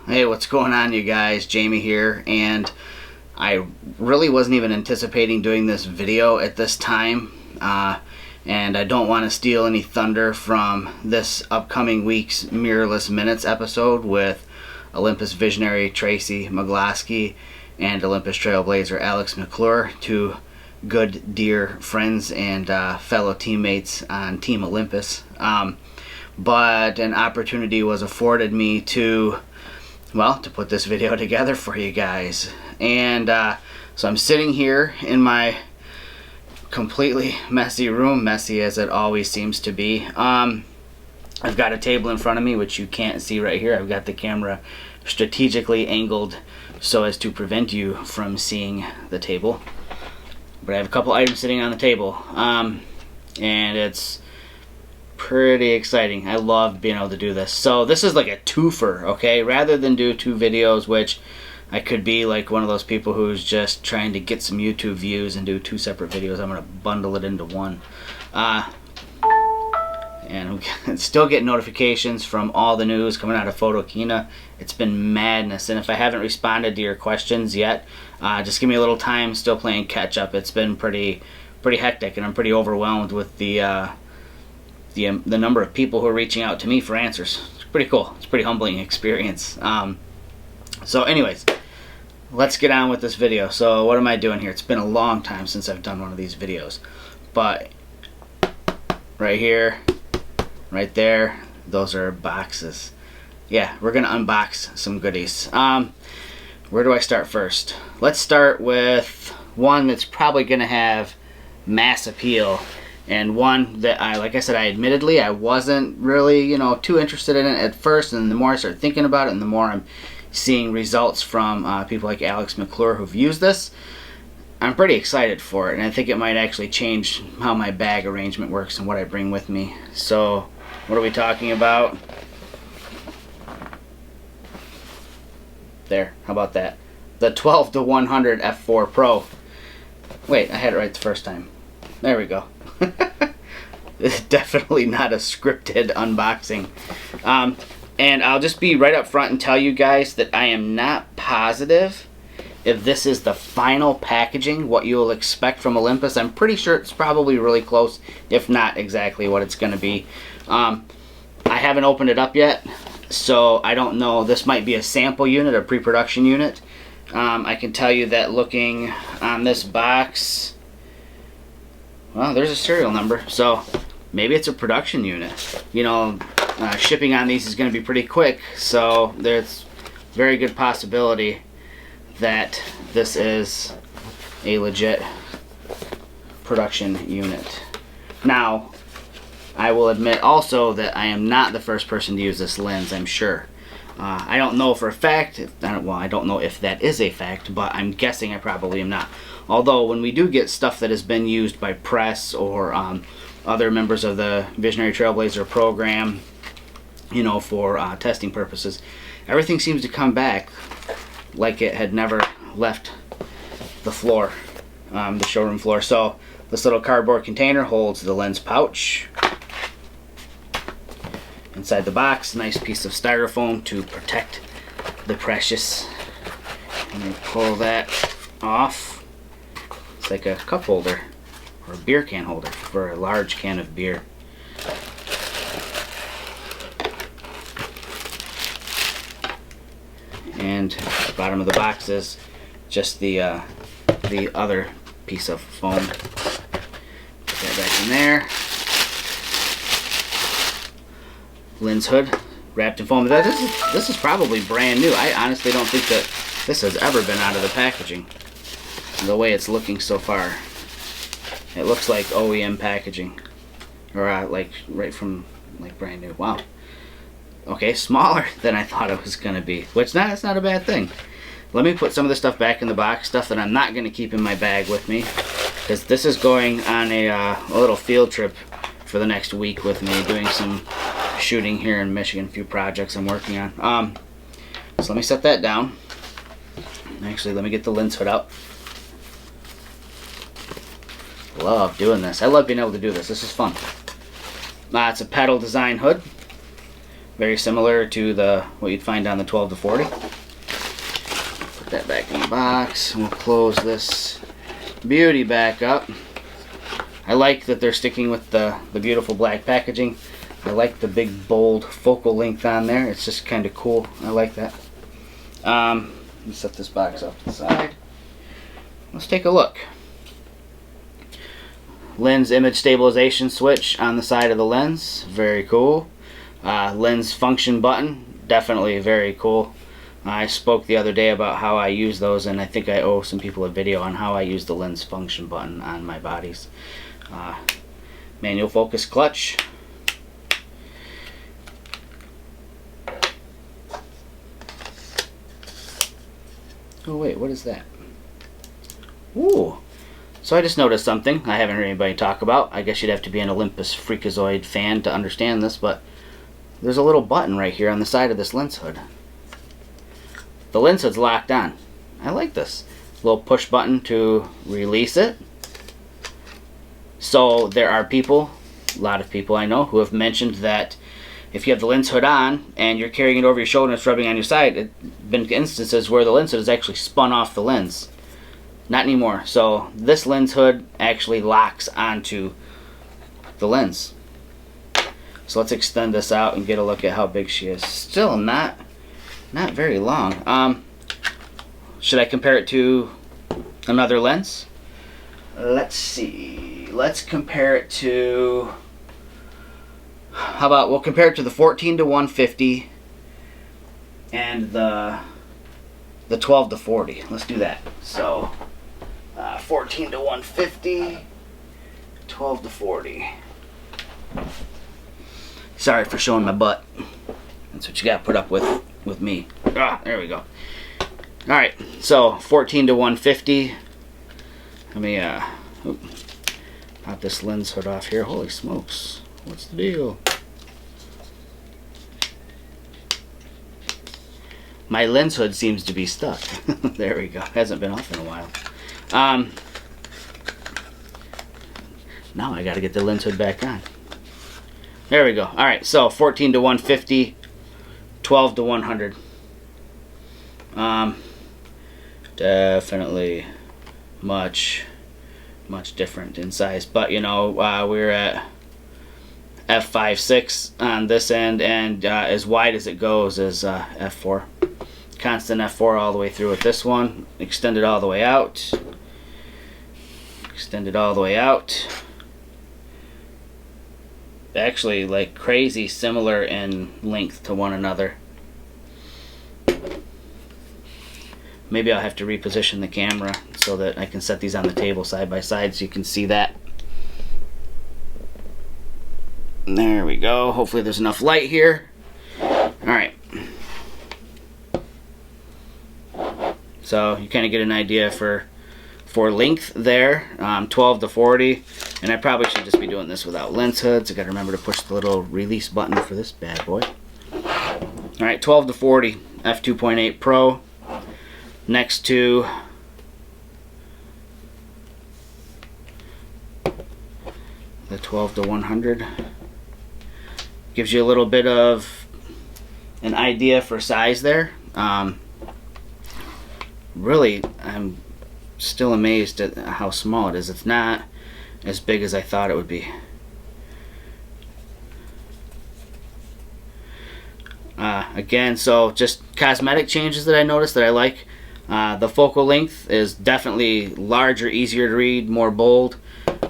Hey, what's going on, you guys? Jamie here, and I really wasn't even anticipating doing this video at this time, and I don't want to steal any thunder from this upcoming week's Mirrorless Minutes episode with Olympus visionary Tracy McGlasky and Olympus trailblazer Alex McClure, two good dear friends and fellow teammates on Team Olympus. But an opportunity was afforded me to put this video together for you guys. And so I'm sitting here in my completely messy room, messy as it always seems to be. I've got a table in front of me, which you can't see right here. I've got the camera strategically angled so as to prevent you from seeing the table. But I have a couple items sitting on the table, and it's pretty exciting. I love being able to do this. So this is like a twofer, okay? Rather than do two videos, which I could be like one of those people who's just trying to get some YouTube views and do two separate videos, I'm gonna bundle it into one. And I'm still getting notifications from all the news coming out of Photokina. It's been madness, and if I haven't responded to your questions yet, just give me a little time. Still playing catch up. It's been pretty hectic, and I'm pretty overwhelmed with the number of people who are reaching out to me for answers. It's pretty cool. It's a pretty humbling experience. So anyways, let's get on with this video. So what am I doing here? It's been a long time since I've done one of these videos, but right here, right there, those are boxes. Yeah, we're gonna unbox some goodies. Where do I start first? Let's start with one that's probably gonna have mass appeal, and one that like I said, admittedly I wasn't really, too interested in it at first, and the more I start thinking about it and the more I'm seeing results from people like Alex McClure who've used this, I'm pretty excited for it, and I think it might actually change how my bag arrangement works and what I bring with me. So what are we talking about? There, how about that? The 12-100 F4 Pro. Wait, I had it right the first time. There we go. It's definitely not a scripted unboxing. And I'll just be right up front and tell you guys that I am not positive if this is the final packaging, what you'll expect from Olympus. I'm pretty sure it's probably really close, if not exactly what it's going to be. I haven't opened it up yet, so I don't know. This might be a sample unit, a pre-production unit. I can tell you that looking on this box, well, there's a serial number, so maybe it's a production unit. Shipping on these is going to be pretty quick, so there's a very good possibility that this is a legit production unit. Now, I will admit also that I am not the first person to use this lens, I'm sure. I don't know for a fact, I don't know if that is a fact, but I'm guessing I probably am not. Although when we do get stuff that has been used by press or other members of the Visionary Trailblazer program, for testing purposes, everything seems to come back like it had never left the floor, the showroom floor. So this little cardboard container holds the lens pouch. Inside the box, nice piece of styrofoam to protect the precious. And you pull that off. It's like a cup holder or a beer can holder for a large can of beer. And at the bottom of the box is just the other piece of foam. Put that back in there. Lens hood wrapped in foam. This is probably brand new. I honestly don't think that this has ever been out of the packaging. The way it's looking so far, it looks like OEM packaging, or like right from brand new. Wow. Okay, smaller than I thought it was gonna be, which that's not a bad thing. Let me put some of the stuff back in the box, stuff that I'm not gonna keep in my bag with me, because this is going on a little field trip for the next week with me, doing some shooting here in Michigan, a few projects I'm working on. So let me set that down. Actually, let me get the lens hood out. Love doing this. I love being able to do this. This is fun. It's a pedal design hood. Very similar to what you'd find on the 12 to 40. Put that back in the box. We'll close this beauty back up. I like that they're sticking with the beautiful black packaging. I like the big bold focal length on there. It's just kind of cool. I like that. Let me set this box off to the side. Let's take a look. Lens image stabilization switch on the side of the lens. Very cool. Lens function button. Definitely very cool. I spoke the other day about how I use those, and I think I owe some people a video on how I use the lens function button on my bodies. Manual focus clutch. Oh wait, what is that? Ooh. So I just noticed something I haven't heard anybody talk about. I guess you'd have to be an Olympus Freakazoid fan to understand this, but there's a little button right here on the side of this lens hood. The lens hood's locked on. I like this. Little push button to release it. So there are people, a lot of people I know, who have mentioned that if you have the lens hood on and you're carrying it over your shoulder and it's rubbing on your side, there have been instances where the lens hood has actually spun off the lens. Not anymore. So this lens hood actually locks onto the lens. So let's extend this out and get a look at how big she is. Still not very long. Should I compare it to another lens? Let's see. Let's compare it to... How about we'll compare it to the 14 to 150 and the 12 to 40. Let's do that. So 14 to 150, 12 to 40. Sorry for showing my butt. That's what you got to put up with me. There we go. Alright, so 14 to 150. Let me pop this lens hood off here. Holy smokes. What's the deal? My lens hood seems to be stuck. There we go. Hasn't been off in a while. Now I gotta get the lens hood back on. There we go. Alright, so 14 to 150, 12 to 100. Definitely much different in size. But, you know, we're at f5.6 on this end, and as wide as it goes is f4. Constant f4 all the way through with this one. Extended all the way out. Extended all the way out. Actually, like crazy similar in length to one another. Maybe I'll have to reposition the camera so that I can set these on the table side by side so you can see that. There we go. Hopefully there's enough light here. Alright. So you kind of get an idea for length there. 12 to 40. And I probably should just be doing this without lens hoods. I gotta remember to push the little release button for this bad boy. Alright, 12 to 40. f2.8 Pro. Next to the 12 to 100. Gives you a little bit of an idea for size there. Really, I'm still amazed at how small it is. It's not as big as I thought it would be. Again, so just cosmetic changes that I noticed that I like. The focal length is definitely larger, easier to read, more bold.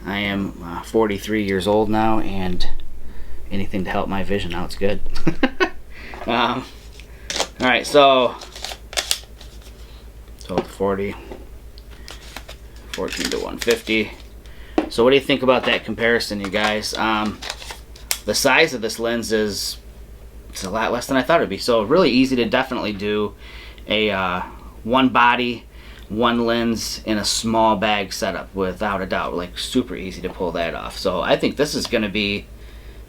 I am 43 years old now, and anything to help my vision now, it's good. Alright, so 12 to 40, 14 to 150. So what do you think about that comparison, you guys? The size of this lens is a lot less than I thought it would be. So really easy to definitely do a one body, one lens in a small bag setup without a doubt. Like super easy to pull that off. So I think this is going to be,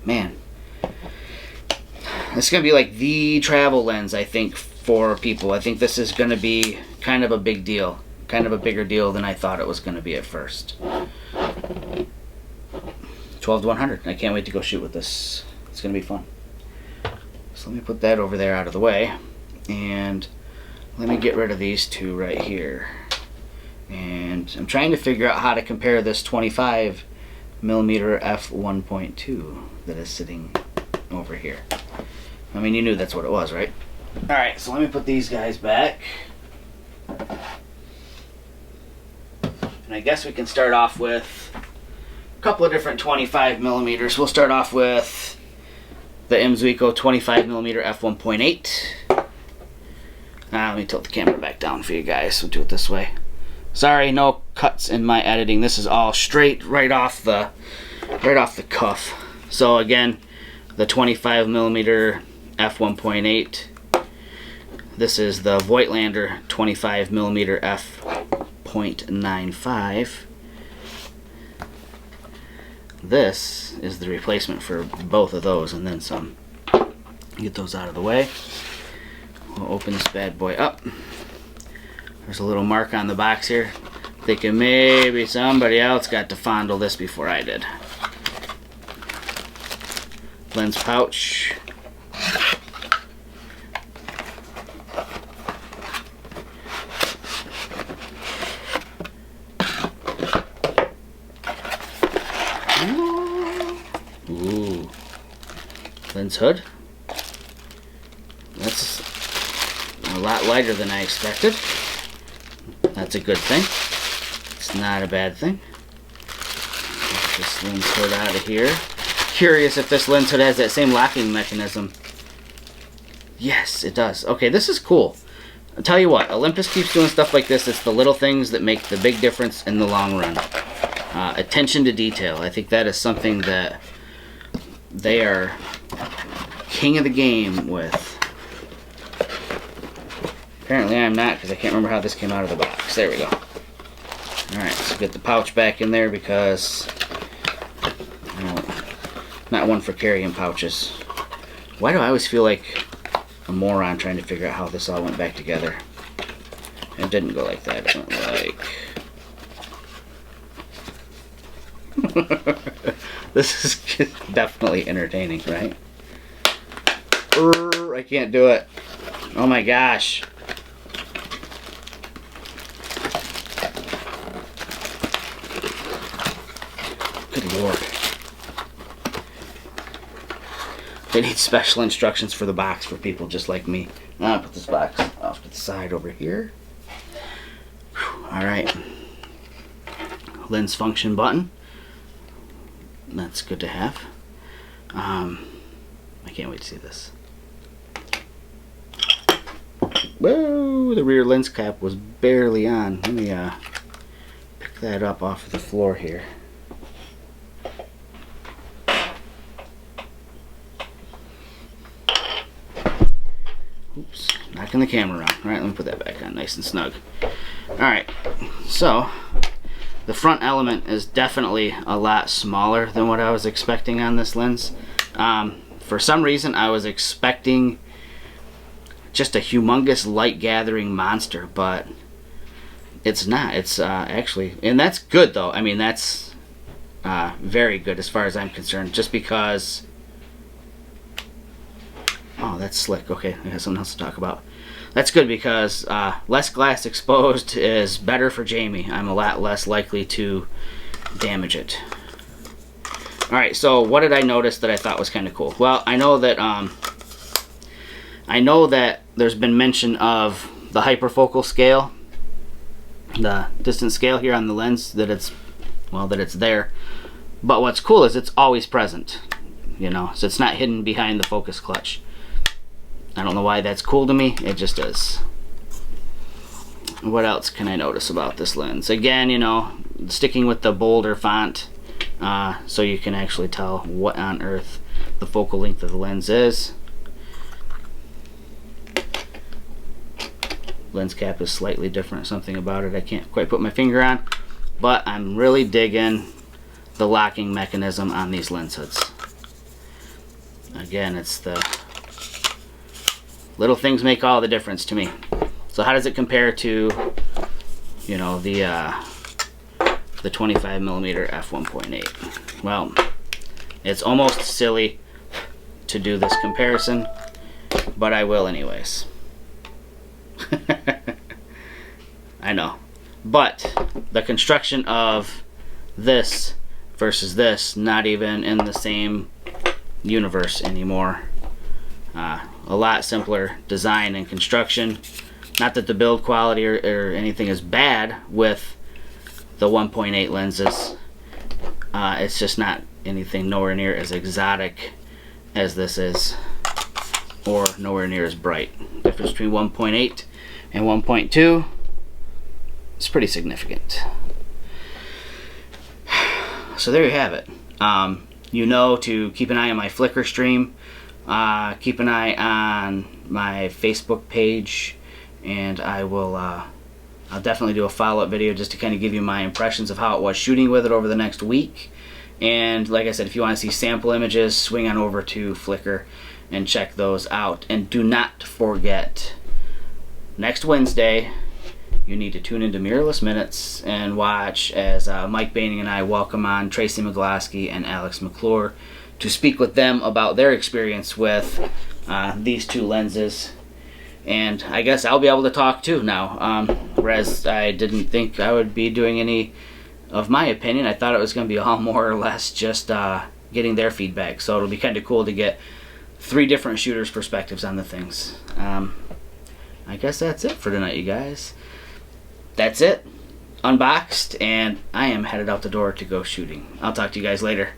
man, it's going to be like the travel lens, I think, for people. I think this is going to be kind of a big deal. Kind of a bigger deal than I thought it was going to be at first. 12 to 100. I can't wait to go shoot with this. It's going to be fun. So let me put that over there out of the way, and let me get rid of these two right here. And I'm trying to figure out how to compare this 25 millimeter f1.2 that is sitting over here. I mean, you knew that's what it was, right? Alright, so let me put these guys back. And I guess we can start off with a couple of different 25 millimeters. We'll start off with the mZuiko 25 millimeter f1.8. Let me tilt the camera back down for you guys. We'll do it this way. Sorry, no cuts in my editing. This is all straight right off the cuff. So again, the 25 millimeter f1.8. This is the Voigtlander 25 millimeter f.95. This is the replacement for both of those, and then some. Get those out of the way. We'll open this bad boy up. There's a little mark on the box here. Thinking maybe somebody else got to fondle this before I did. Lens pouch. Ooh. Lens hood. That's a lot lighter than I expected. That's a good thing. It's not a bad thing. Get this lens hood out of here. Curious if this lens hood has that same locking mechanism. Yes, it does. Okay, this is cool. I'll tell you what, Olympus keeps doing stuff like this. It's the little things that make the big difference in the long run. Attention to detail. I think that is something that they are king of the game with. Apparently I'm not, because I can't remember how this came out of the box. There we go. Alright, so get the pouch back in there, because I'm not one for carrying pouches. Why do I always feel like a moron trying to figure out how this all went back together? It didn't go like that. It went like... This is definitely entertaining, right? I can't do it. Oh my gosh. Good Lord. They need special instructions for the box for people just like me. I'll put this box off to the side over here. Alright. Lens function button. That's good to have. I can't wait to see this. Whoa, the rear lens cap was barely on. Let me pick that up off of the floor here. Oops, knocking the camera around. Alright, let me put that back on nice and snug. Alright, so the front element is definitely a lot smaller than what I was expecting on this lens. For some reason I was expecting just a humongous light gathering monster, but it's not. It's actually, and that's good though. I mean, that's very good as far as I'm concerned, just because, oh, that's slick. Okay, I got something else to talk about. That's good because less glass exposed is better for Jamie. I'm a lot less likely to damage it. Alright, so what did I notice that I thought was kind of cool? Well, I know that there's been mention of the hyperfocal scale, the distance scale here on the lens, that it's there. But what's cool is it's always present, you know, so it's not hidden behind the focus clutch. I don't know why that's cool to me, it just is. What else can I notice about this lens? Again, you know, sticking with the bolder font, so you can actually tell what on earth the focal length of the lens is. Lens cap is slightly different, something about it I can't quite put my finger on, but I'm really digging the locking mechanism on these lens hoods. Again, it's the little things make all the difference to me. So how does it compare to, you know, the 25 millimeter f1.8? Well, it's almost silly to do this comparison but I will anyways. I know. But the construction of this versus this, not even in the same universe anymore. A lot simpler design and construction. Not that the build quality or anything is bad with the 1.8 lenses. It's just not anything nowhere near as exotic as this is, or nowhere near as bright. The difference between 1.8 and 1.2 is pretty significant. So there you have it. You know to keep an eye on my Flickr stream. Keep an eye on my Facebook page, and I'll definitely do a follow-up video just to kind of give you my impressions of how it was shooting with it over the next week. And like I said, if you want to see sample images, swing on over to Flickr and check those out. And do not forget, next Wednesday, you need to tune into Mirrorless Minutes and watch as Mike Baining and I welcome on Tracy McGlasky and Alex McClure to speak with them about their experience with these two lenses. And I guess I'll be able to talk too now, whereas I didn't think I would be doing any of my opinion. I thought it was going to be all more or less just getting their feedback. So it'll be kind of cool to get 3 different shooters' perspectives on the things. I guess that's it for tonight, you guys. That's it. Unboxed, and I am headed out the door to go shooting. I'll talk to you guys later.